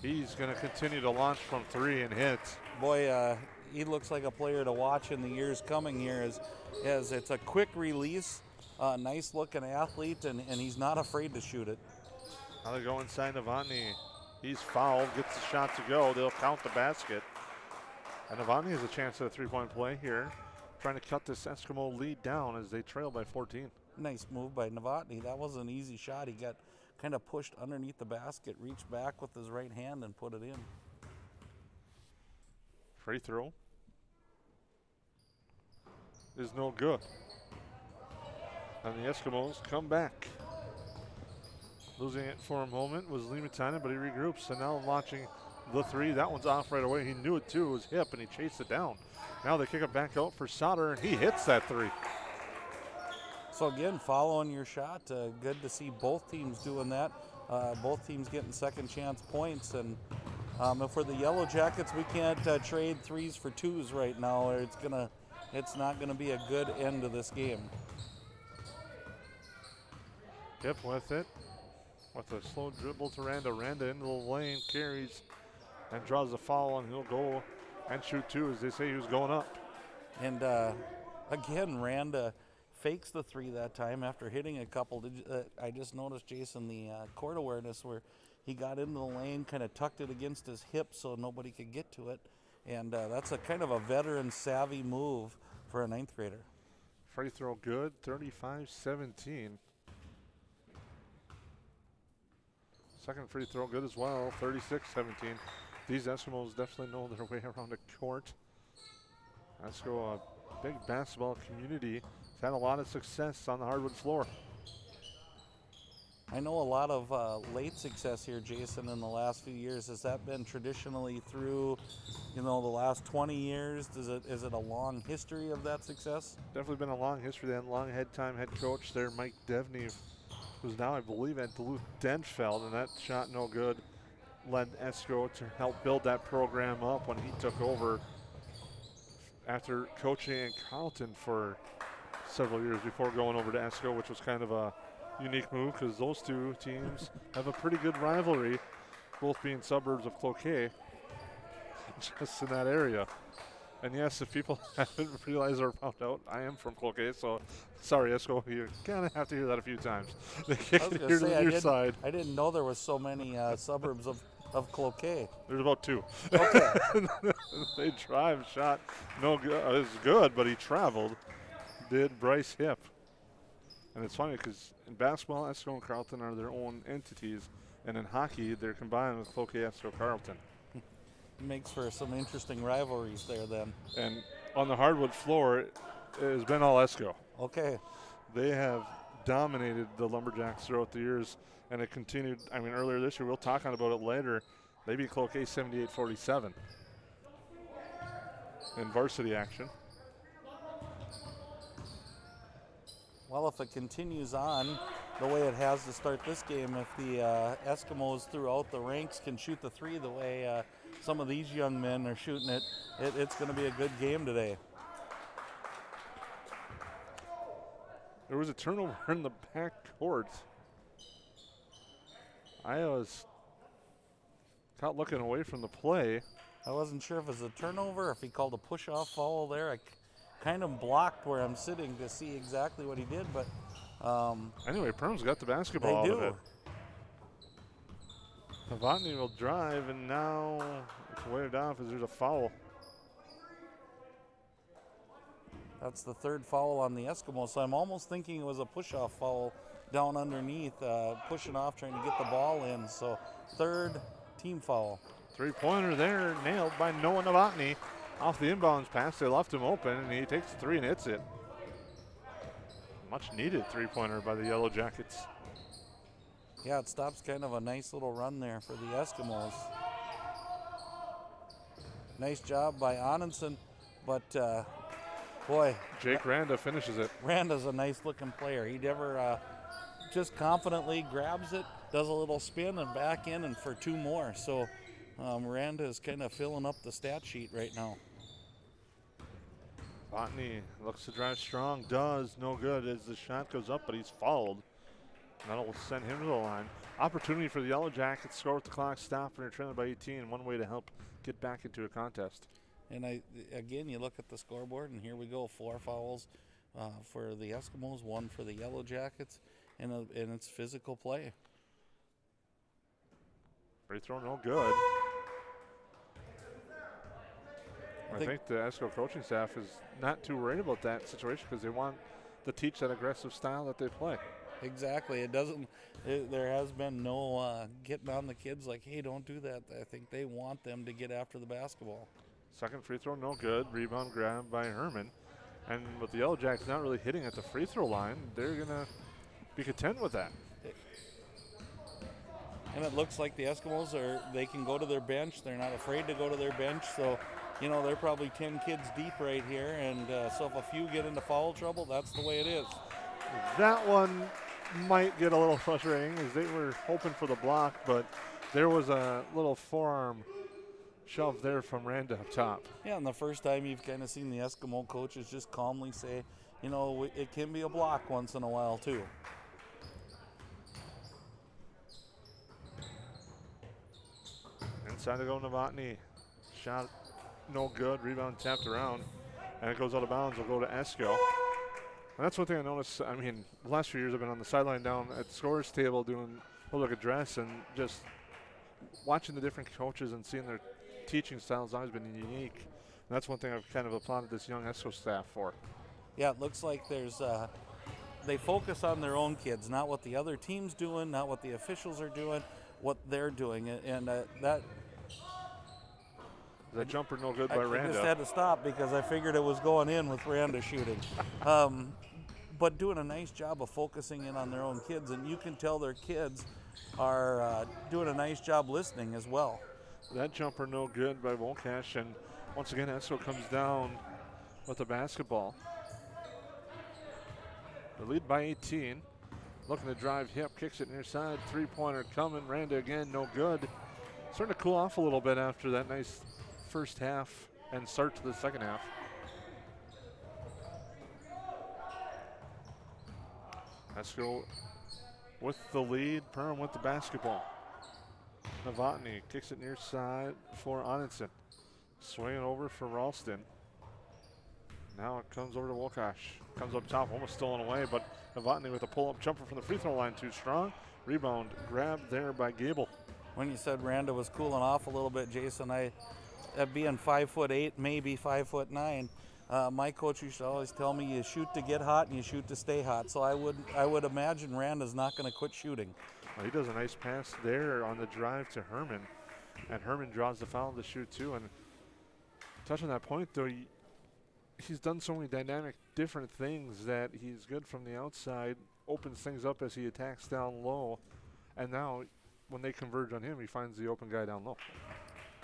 he's going to continue to launch from three and hit. Boy, he looks like a player to watch in the years coming here as it's a quick release, nice looking athlete, and he's not afraid to shoot it. Now they go inside Novotny. He's fouled, gets the shot to go. They'll count the basket. And Novotny has a chance at a three-point play here, trying to cut this Eskimo lead down as they trail by 14. Nice move by Novotny. That was an easy shot. He got kind of pushed underneath the basket, reached back with his right hand and put it in. Free throw is no good. And the Eskimos come back. Losing it for a moment was Limatinen, but he regroups. And now launching the three. That one's off right away. He knew it too. It was hip, and he chased it down. Now they kick it back out for Sauter, and he hits that three. So again, following your shot, good to see both teams doing that. Both teams getting second chance points. And for the Yellow Jackets, we can't trade threes for twos right now. It's not gonna be a good end to this game. Hip with it. With a slow dribble to Randa. Randa into the lane, carries and draws a foul, and he'll go and shoot two, as they say he was going up. And again, Randa fakes the three that time after hitting a couple. I just noticed, Jason, the court awareness where he got into the lane, kind of tucked it against his hip so nobody could get to it. And that's a kind of a veteran savvy move for a ninth grader. Free throw good, 35-17. Second free throw good as well, 36-17. These Eskimos definitely know their way around the court. Esko, a big basketball community, has had a lot of success on the hardwood floor. I know a lot of late success here, Jason, in the last few years. Has that been traditionally through, the last 20 years? Is it a long history of that success? Definitely been a long history. They had a long head coach there, Mike Devney, who's now, I believe, at Duluth Denfeld, and that shot no good. Led Esko to help build that program up when he took over after coaching in Carleton for several years before going over to Esko, which was kind of a unique move because those two teams have a pretty good rivalry, both being suburbs of Cloquet, just in that area. And yes, if people haven't realized or found out, I am from Cloquet, so sorry, Esko, you kind of have to hear that a few times. They kick it here to your side. I didn't know there was so many suburbs of Cloquet. There's about two. Okay. They drive, shot, no good. It was good, but he traveled. Did Bryce Hip. And it's funny because in basketball, Esko and Carleton are their own entities, and in hockey, they're combined with Cloquet, Esko, Carleton. Makes for some interesting rivalries there then. And on the hardwood floor, it has been all Esko. Okay. They have dominated the Lumberjacks throughout the years, and it continued. I mean, earlier this year, we'll talk about it later, they beat Cloquet 78-47 in varsity action. Well, if it continues on the way it has to start this game, if the Eskimos throughout the ranks can shoot the three the way some of these young men are shooting it, it's going to be a good game today. There was a turnover in the back court. I was caught looking away from the play. I wasn't sure if it was a turnover, if he called a push-off foul there. I kind of blocked where I'm sitting to see exactly what he did, but anyway, Perham's got the basketball they out do. of it. Novotny will drive, and now it's waved off as there's a foul. That's the third foul on the Eskimos, so I'm almost thinking it was a push-off foul down underneath, pushing off, trying to get the ball in. So third team foul. Three-pointer there, nailed by Noah Novotny. Off the inbounds pass, they left him open, and he takes the three and hits it. Much needed three-pointer by the Yellow Jackets. Yeah, it stops kind of a nice little run there for the Eskimos. Nice job by Anundsen, but boy. Jake Randa finishes it. Randa's a nice looking player. He never just confidently grabs it, does a little spin and back in and for two more. So Randa is kind of filling up the stat sheet right now. Botany looks to drive strong, does no good as the shot goes up, but he's fouled. That'll send him to the line. Opportunity for the Yellow Jackets, score with the clock stopped, and they're trailing by 18. One way to help get back into a contest. And again, you look at the scoreboard, and here we go, 4 fouls for the Eskimos, 1 for the Yellow Jackets, and it's physical play. Free throw, no good. I think the Esko coaching staff is not too worried about that situation because they want to teach that aggressive style that they play. Exactly. There has been no getting on the kids like, hey, don't do that. I think they want them to get after the basketball. Second free throw, no good. Rebound grab by Herman. And with the Yellow Jacks not really hitting at the free throw line, they're going to be content with that. And it looks like the Eskimos they can go to their bench. They're not afraid to go to their bench. So, you know, they're probably 10 kids deep right here. And so if a few get into foul trouble, that's the way it is. That one might get a little frustrating as they were hoping for the block, but there was a little forearm shove there from Randa up top. Yeah, and the first time you've kind of seen the Eskimo coaches just calmly say, you know, it can be a block once in a while too. Inside to go Novotny. Shot no good. Rebound tapped around. And it goes out of bounds. Will go to Esko. And that's one thing I noticed. I mean, the last few years I've been on the sideline down at the scorer's table doing public address and just watching the different coaches and seeing their teaching style has always been unique. And that's one thing I've kind of applauded this young Esko staff for. Yeah, it looks like they focus on their own kids, not what the other team's doing, not what the officials are doing, what they're doing. And that jumper no good by Randa. I just had to stop because I figured it was going in with Randa shooting. But doing a nice job of focusing in on their own kids, and you can tell their kids are doing a nice job listening as well. That jumper no good by Volkash, and once again Esko comes down with the basketball. The lead by 18. Looking to drive hip, kicks it near side, three-pointer coming. Randa again, no good. Starting to cool off a little bit after that nice first half and start to the second half. Esko with the lead, Perham with the basketball. Novotny kicks it near side for Anundsen. Swinging over for Ralston. Now it comes over to Volkash. Comes up top, almost stolen away, but Novotny with a pull-up jumper from the free throw line, too strong. Rebound grabbed there by Gable. When you said Randa was cooling off a little bit, Jason, at being 5'8", maybe 5'9", my coach used to always tell me you shoot to get hot and you shoot to stay hot. So I would imagine Randa's not going to quit shooting. Well, he does a nice pass there on the drive to Herman, and Herman draws the foul to shoot too. And touching that point though, he's done so many dynamic different things that he's good from the outside, opens things up as he attacks down low, and now when they converge on him, he finds the open guy down low.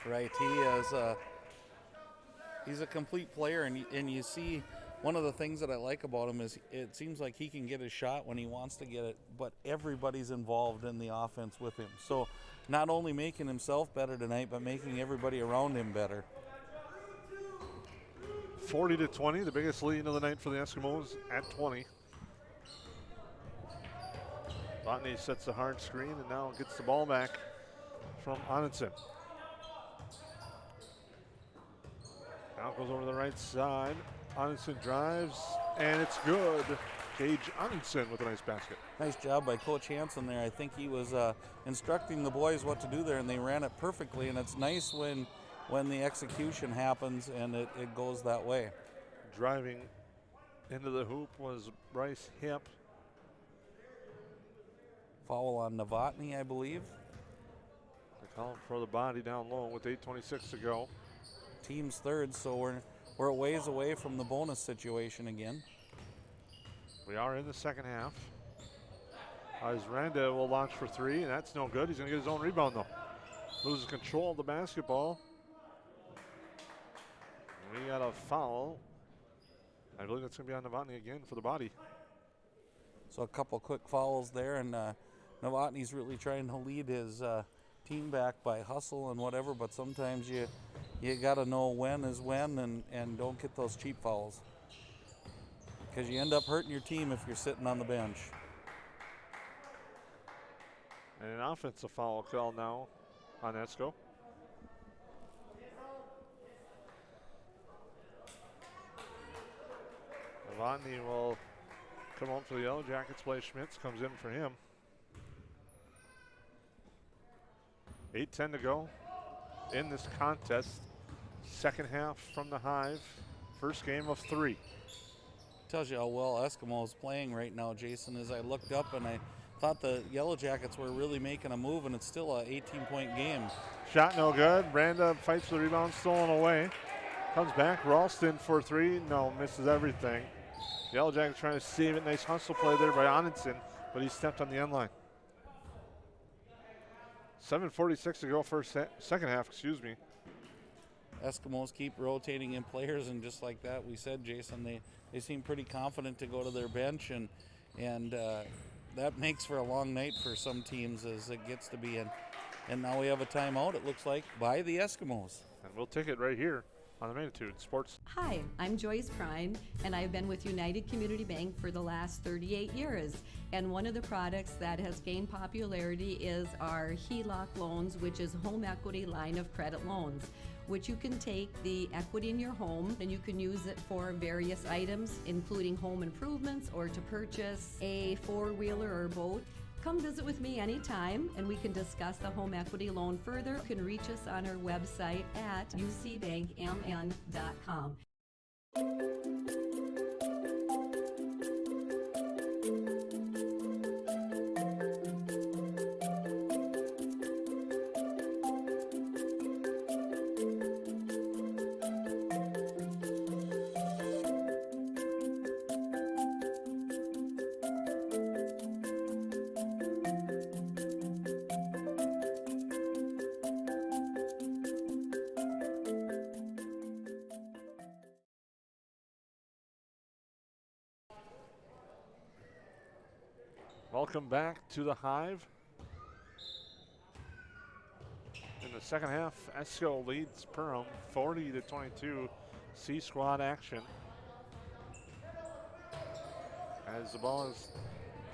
Right, he's a complete player, and you see one of the things that I like about him is it seems like he can get a shot when he wants to get it, but everybody's involved in the offense with him. So not only making himself better tonight, but making everybody around him better. 40-20, the biggest lead of the night for the Eskimos at 20. Botany sets a hard screen and now gets the ball back from Anundsen. Now goes over to the right side. Anundsen drives, and it's good. Gage Anundsen with a nice basket. Nice job by Coach Hansen there. I think he was instructing the boys what to do there, and they ran it perfectly, and it's nice when the execution happens and it goes that way. Driving into the hoop was Bryce Hip. Foul on Novotny, I believe. They call him for the body down low with 8:26 to go. Team's third, so we're a ways away from the bonus situation again. We are in the second half. As Randa will launch for three, and that's no good. He's going to get his own rebound, though. Loses control of the basketball. We got a foul. I believe that's going to be on Novotny again for the body. So a couple quick fouls there, and Novotny's really trying to lead his team back by hustle and whatever, but sometimes you got to know when is when and don't get those cheap fouls, because you end up hurting your team if you're sitting on the bench. And an offensive foul call now on Esko. Novotny will come out for the Yellow Jackets. Play Schmitz comes in for him. 8:10 to go in this contest. Second half from the Hive. First game of 3. Tells you how well Eskimo is playing right now, Jason, as I looked up and I thought the Yellow Jackets were really making a move, and it's still a 18-point game. Shot no good. Randa fights for the rebound, stolen away. Comes back. Ralston for 3. No, misses everything. Yellow Jackets trying to save it. Nice hustle play there by Onenson, but he stepped on the end line. 7:46 to go first second half, excuse me. Eskimos keep rotating in players, and just like that, we said, Jason, they seem pretty confident to go to their bench, and that makes for a long night for some teams as it gets to be. And now we have a timeout, it looks like, by the Eskimos. And we'll take it right here on the Magnitude Sports. Hi, I'm Joyce Prime, and I've been with United Community Bank for the last 38 years. And one of the products that has gained popularity is our HELOC loans, which is home equity line of credit loans, which you can take the equity in your home and you can use it for various items, including home improvements or to purchase a four-wheeler or boat. Come visit with me anytime and we can discuss the home equity loan further. You can reach us on our website at ucbankmn.com. Welcome back to the Hive. In the second half, Esko leads Perham 40-22. C squad action. As the ball is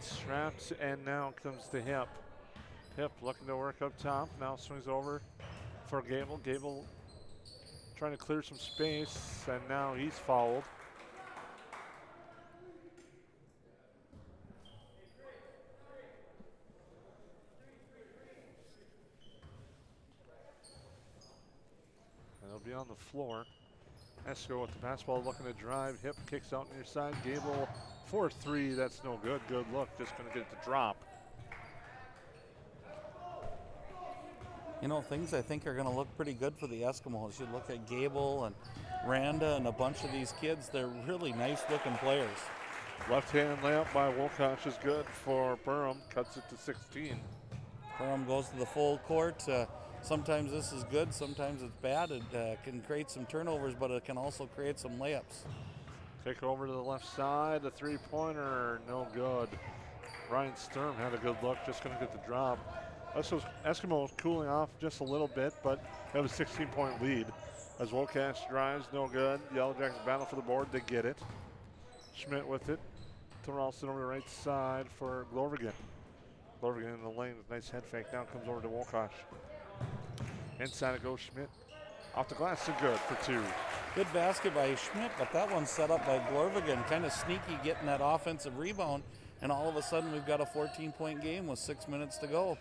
strapped and now comes to Hip. Hip looking to work up top. Now swings over for Gable. Gable trying to clear some space, and now he's fouled. Be on the floor. Esko with the basketball looking to drive. Hip kicks out near side. Gable for 3. That's no good. Good look. Just going to get it to drop. You know, things I think are going to look pretty good for the Eskimos. You look at Gable and Randa and a bunch of these kids. They're really nice looking players. Left-hand layup by Wilcox is good for Perham. Cuts it to 16. Perham goes to the full court. Sometimes this is good, sometimes it's bad. It can create some turnovers, but it can also create some layups. Kick over to the left side, the three-pointer, no good. Ryan Sturm had a good look, just going to get the drop. Eskimo cooling off just a little bit, but they have a 16-point lead. As Wilcash drives, no good. Yellow Jackets battle for the board, they get it. Schmidt with it to Ralston over the right side for Glorvigan. Glorvigan in the lane with a nice head fake, now comes over to Wilcash. Inside it goes Schmidt. Off the glass and good for 2. Good basket by Schmidt, but that one's set up by Glorvigan. Kind of sneaky getting that offensive rebound, and all of a sudden we've got a 14-point game with 6 minutes to go.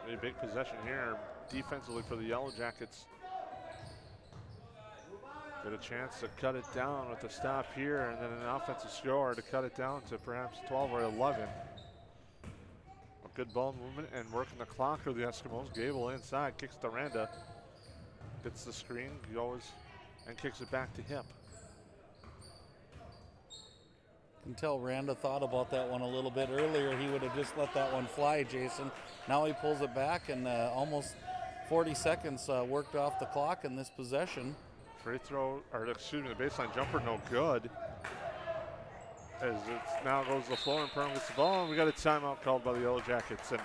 A big possession here defensively for the Yellow Jackets. Get a chance to cut it down with a stop here, and then an offensive score to cut it down to perhaps 12 or 11. Good ball movement and working the clock of the Eskimos. Gable inside, kicks to Randa. Gets the screen, goes and kicks it back to Hip. can tell Randa thought about that one a little bit earlier. He would have just let that one fly, Jason. Now he pulls it back, and almost 40 seconds worked off the clock in this possession. Free throw, or excuse me, the baseline jumper no good. As it now goes to the floor and Perham gets the ball, and we got a timeout called by the Yellow Jackets. And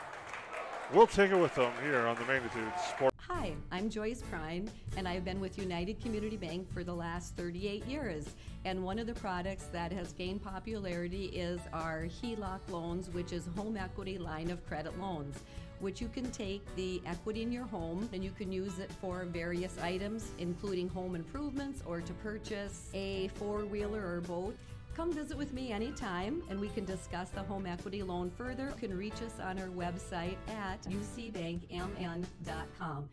we'll take it with them here on the Magnitude Sport. Hi, I'm Joyce Prine, and I've been with United Community Bank for the last 38 years. And one of the products that has gained popularity is our HELOC loans, which is home equity line of credit loans, which you can take the equity in your home and you can use it for various items, including home improvements or to purchase a four-wheeler or boat. Come visit with me anytime and we can discuss the home equity loan further. You can reach us on our website at ucbankmn.com.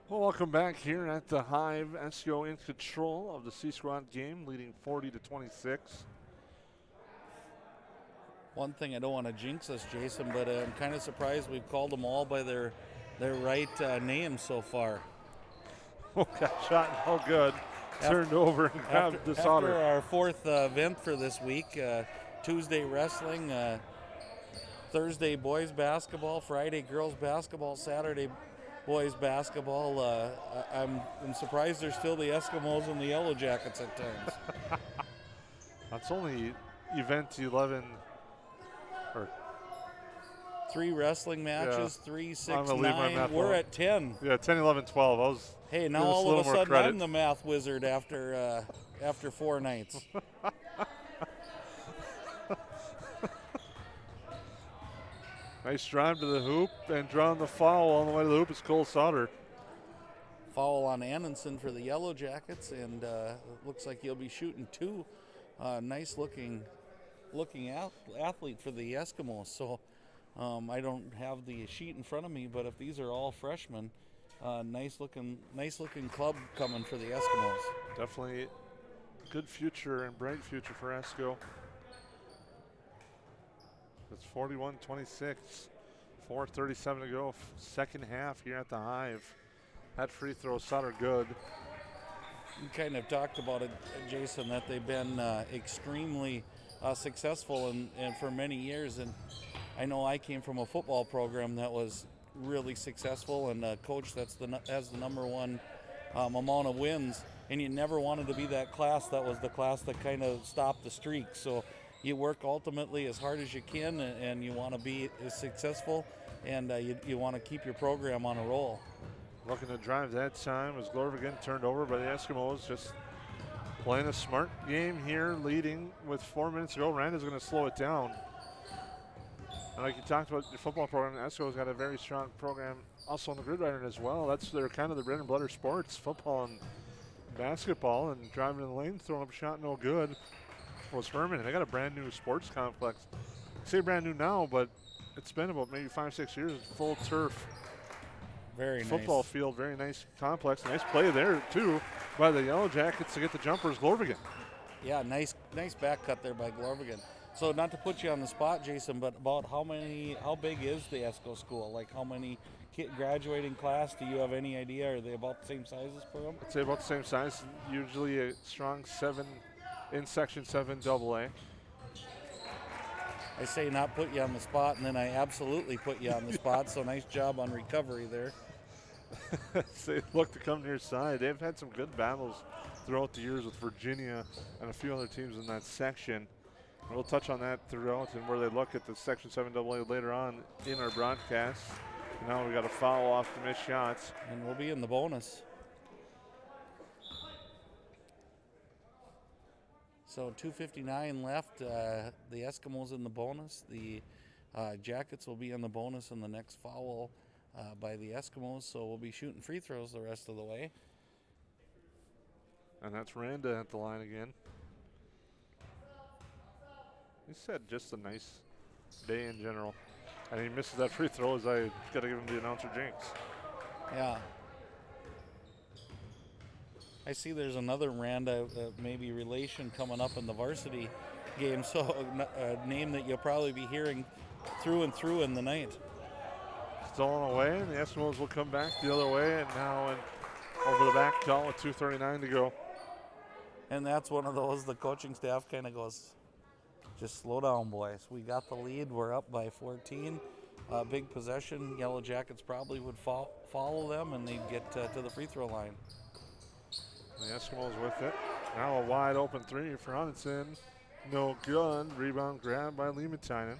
Well, welcome back here at the Hive. Esko in control of the C-Squad game, leading 40-26. One thing, I don't want to jinx us, Jason, but I'm kind of surprised we've called them all by their right names so far. Oh, got shot, no good. Turned over and grabbed the solder. After our fourth event for this week, Tuesday wrestling, Thursday boys basketball, Friday girls basketball, Saturday boys basketball. I'm surprised there's still the Eskimos and the Yellow Jackets at times. That's only event 11. Or 3 wrestling matches, Yeah. 3, 6, I'm gonna leave my 9. math We're alone. at 10. Yeah, 10, 11, 12. I was Hey, now give us a all little of a more sudden credit. I'm the math wizard after 4 nights. Nice drive to the hoop and drawing the foul all the way to the hoop is Cole Sauter. Foul on Annenson for the Yellow Jackets, and it looks like he'll be shooting 2. Nice looking athlete for the Eskimos. So I don't have the sheet in front of me, but if these are all freshmen, nice looking club coming for the Eskimos. Definitely good future and bright future for Esko. It's 41-26, 4:37 to go, second half here at the Hive. That free throw Sauter good. You kind of talked about it, Jason, that they've been extremely successful and for many years. And I know I came from a football program that was really successful, and a coach has the number one amount of wins. And you never wanted to be that class that was the class that kind of stopped the streak. So you work ultimately as hard as you can, and you want to be as successful, and you want to keep your program on a roll. Looking to drive that time as Glorvigan turned over by the Eskimos. Just playing a smart game here, leading with 4 minutes to go. Randa's going to slow it down. And like you talked about, the football program, Esko's got a very strong program also on the grid iron as well. That's their kind of the bread and butter sports, football and basketball, and driving in the lane, throwing up a shot, no good. Was Herman. They got a brand new sports complex. I say brand new now, but it's been about maybe 5-6 years. It's full turf. Very Football nice. field, very nice complex. Nice play there too by the Yellow Jackets to get the jumpers. Glorvigan. Yeah, nice back cut there by Glorvigan. So not to put you on the spot, Jason, but about how big is the Esko school? Like how many graduating class? Do you have any idea? Are they about the same size as Perham? I'd say about the same size. Usually a strong 7 in Section 7 AA. I say not put you on the spot, and then I absolutely put you on the spot, so nice job on recovery there. They look to come to your side. They've had some good battles throughout the years with Virginia and a few other teams in that section. We'll touch on that throughout and where they look at the Section 7 AA later on in our broadcast. Now we got a foul off the missed shots. And we'll be in the bonus. So 2:59 left. The Eskimos in the bonus. The Jackets will be in the bonus, and the next foul by the Eskimos, so we'll be shooting free throws the rest of the way. And that's Randa at the line again. He said just a nice day in general. And he misses that free throw as I got to give him the announcer jinx. Yeah. I see there's another Randa, maybe relation coming up in the varsity game, so a name that you'll probably be hearing through and through in the night. Stolen away, and the Eskimos will come back the other way, and now over the back call with 2:39 to go. And that's one of those the coaching staff kind of goes, just slow down, boys. We got the lead. We're up by 14. Big possession. Yellow Jackets probably would follow them, and they'd get to the free throw line. The Eskimos with it. Now a wide open three for Huntington. No good. Rebound grab by Liementainen.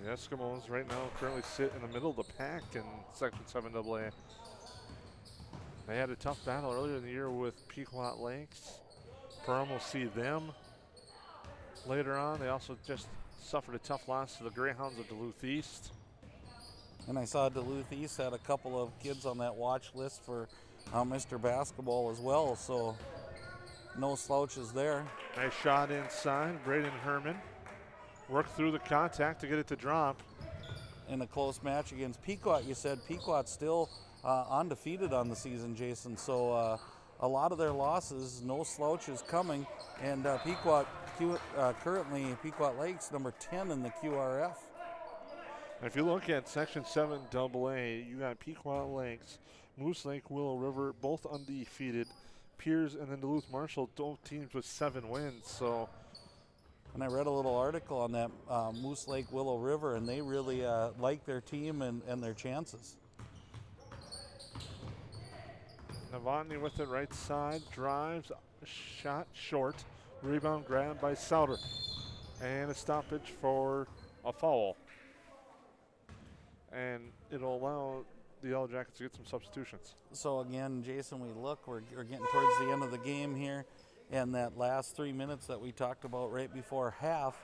The Eskimos right now currently sit in the middle of the pack in Section 7AA. They had a tough battle earlier in the year with Pequot Lakes. Perham will see them later on. They also just suffered a tough loss to the Greyhounds of Duluth East. And I saw Duluth East had a couple of kids on that watch list for Mr. Basketball as well, so no slouches there. Nice shot inside. Braden Herman worked through the contact to get it to drop. In a close match against Pequot, you said Pequot's still undefeated on the season, Jason, so a lot of their losses, no slouches coming, and Pequot currently Pequot Lakes number 10 in the QRF. If you look at Section 7AA, you got Pequot Lakes, Moose Lake, Willow River, both undefeated. Piers and then Duluth Marshall, both teams with 7 wins. So, and I read a little article on that Moose Lake, Willow River, and they really like their team and their chances. Novotny with it right side, drives, shot short, rebound grab by Souter. And a stoppage for a foul. And it'll allow the Yellow Jackets to get some substitutions. So again, Jason, we're getting towards the end of the game here, and that last 3 minutes that we talked about right before half,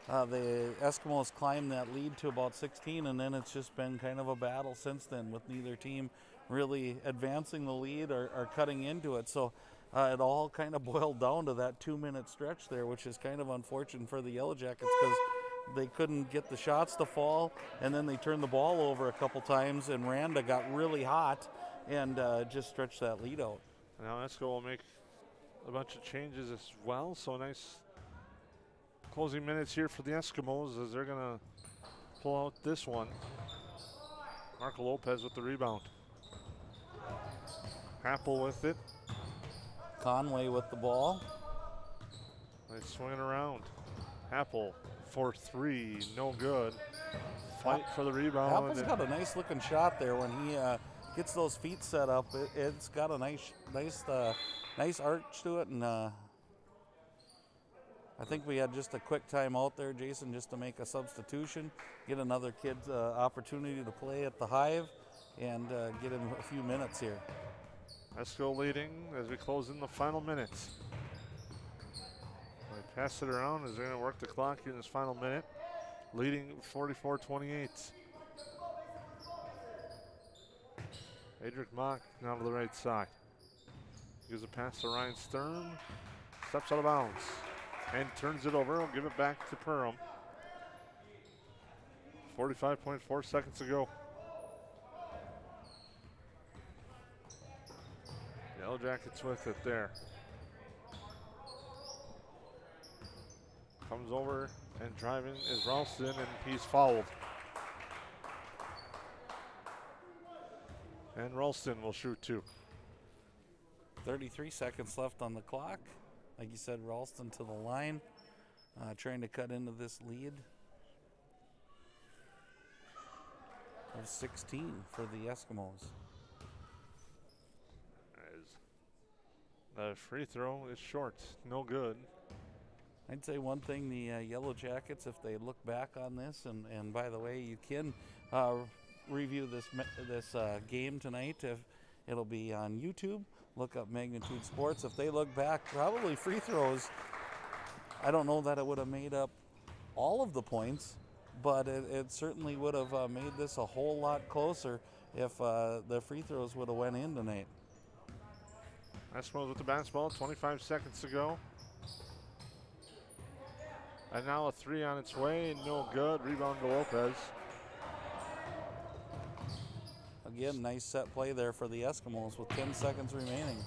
the Eskimos climbed that lead to about 16, and then it's just been kind of a battle since then with neither team really advancing the lead or cutting into it. So it all kind of boiled down to that 2-minute stretch there, which is kind of unfortunate for the Yellow Jackets because they couldn't get the shots to fall, and then they turned the ball over a couple times, and Randa got really hot and just stretched that lead out. Now Esko will make a bunch of changes as well, so nice closing minutes here for the Eskimos as they're going to pull out this one. Marco Lopez with the rebound. Happel with it. Conway with the ball. They swing it around. Happel for 3, no good. Fight for the rebound. Apple's got a nice looking shot there when he gets those feet set up. It's got a nice arch to it, and I think we had just a quick time out there, Jason, just to make a substitution, get another kid's opportunity to play at the Hive, and get him a few minutes here. Esko leading as we close in the final minutes. They pass it around as they're going to work the clock here in this final minute, leading 44-28. Adric Mock now to the right side. Gives a pass to Ryan Stern, steps out of bounds, and turns it over. He'll give it back to Perham. 45.4 seconds to go. Yellow Jackets with it there. Comes over and driving is Ralston, and he's fouled. And Ralston will shoot 2. 33 seconds left on the clock. Like you said, Ralston to the line, trying to cut into this lead of 16 for the Eskimos. The free throw is short, no good. I'd say one thing, the Yellow Jackets, if they look back on this, and by the way, you can review this game tonight. If it'll be on YouTube, look up Magnitude Sports. If they look back, probably free throws, I don't know that it would have made up all of the points, but it certainly would have made this a whole lot closer if the free throws would have went in tonight. Eskimos with the basketball, 25 seconds to go. And now a three on its way, no good. Rebound to Lopez. Again, nice set play there for the Eskimos with 10 seconds remaining.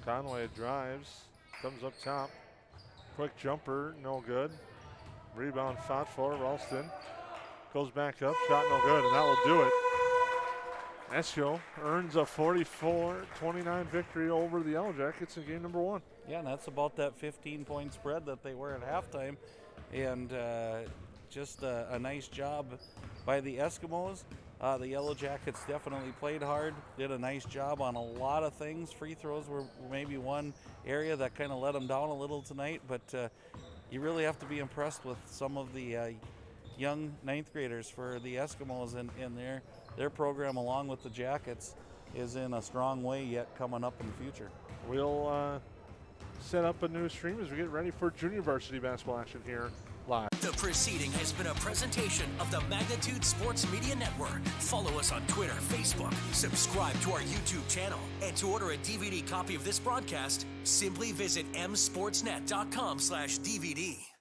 Conway drives, comes up top. Quick jumper, no good. Rebound fought for Ralston. Goes back up, shot no good, and that will do it. Esko earns a 44-29 victory over the Yellow Jackets in game number 1. Yeah, and that's about that 15-point spread that they were at halftime. And just a nice job by the Eskimos. The Yellow Jackets definitely played hard, did a nice job on a lot of things. Free throws were maybe one area that kind of let them down a little tonight, but you really have to be impressed with some of the young ninth graders for the Eskimos, and their program, along with the Jackets, is in a strong way yet coming up in the future. We'll set up a new stream as we get ready for junior varsity basketball action here live. The proceeding has been a presentation of the Magnitude Sports Media Network. Follow us on Twitter, Facebook, subscribe to our YouTube channel, and to order a DVD copy of this broadcast, simply visit msportsnet.com/DVD.